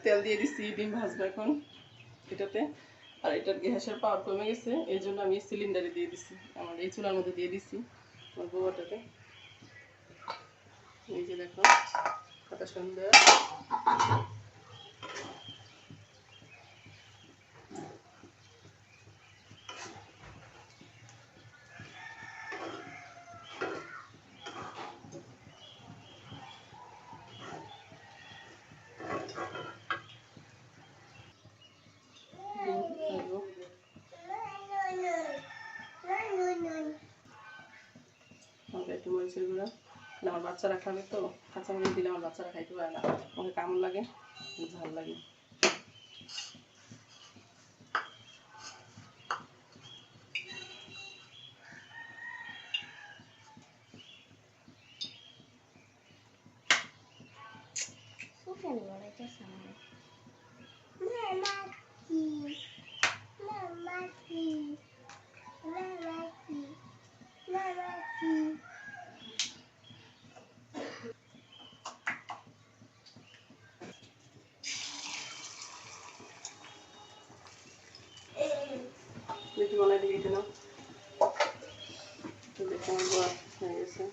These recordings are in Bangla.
তেল দিয়ে দিচ্ছি, ডিম ভাজবো এখন এটাতে। আর এটার গ্যাসের পাওয়ার কমে গেছে, এই জন্য আমি সিলিন্ডারে দিয়ে দিচ্ছি, আমার এই চুলার মধ্যে দিয়ে দিচ্ছি আমার বউটাতে। এই যে দেখো কত সুন্দর। একটু মরিচের গুঁড়া, আমার বাচ্চারা খাবে তো, কাঁচামরিচ দিলে আমার বাচ্চারা খাইতে পারে না, ওকে কেমন লাগে, ঝাল লাগে। দেখি মনে হয় এটা নাও, দেখো আমার বড় হয়ে গেছে।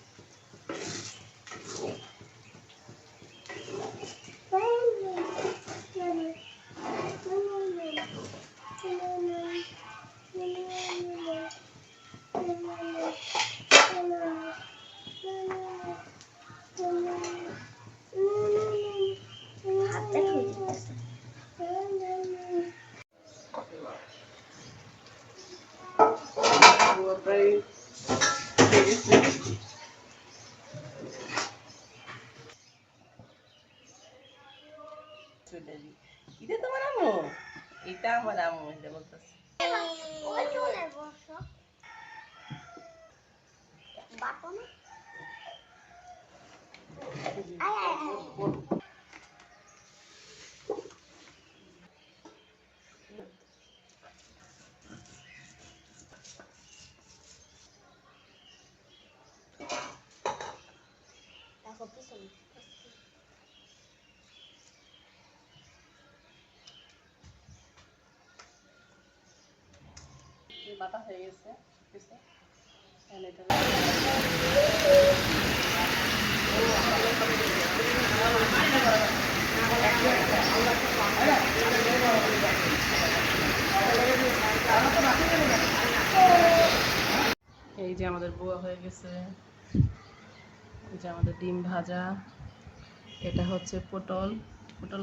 এটা তোমার আম্মু, এটা আমার আম্মু, এটা বলতেছে বাটা হয়ে গেছে। এই যে আমাদের বুয়া হয়ে গেছে, এই যে আমাদের ডিম ভাজা, এটা হচ্ছে পটল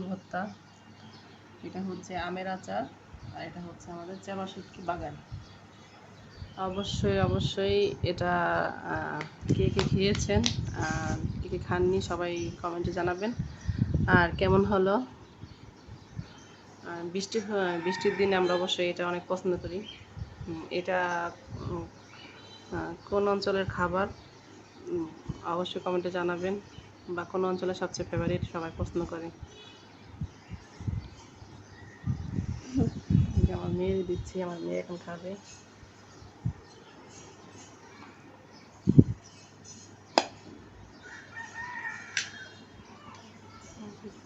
ভর্তা, এটা হচ্ছে আমের আচার, আর এটা হচ্ছে আমাদের চাবা শুটকি বাগান। অবশ্যই অবশ্যই এটা কে কে খেয়েছেন আর কে কে খাননি সবাই কমেন্টে জানাবেন। আর কেমন হলো, বৃষ্টির দিনে আমরা অবশ্যই এটা অনেক পছন্দ করি। এটা কোন অঞ্চলের খাবার অবশ্যই কমেন্টে জানাবেন, বা কোন অঞ্চলের সবচেয়ে ফেভারিট সবাই পছন্দ করে। আমার মেয়ে দিচ্ছি, আমার মেয়ে এখন খাবে।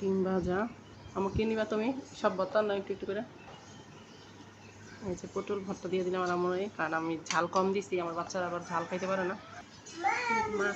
ডিম ভাজা আমাকে নিবা তুমি, সব ভর্তা না একটু একটু করে। এই যে পটল ভর্তা দিয়ে দিলাম আমার আম্মুরে, কারণ আমি ঝাল কম দিছি, আমার বাচ্চারা আবার ঝাল খাইতে পারে না। মা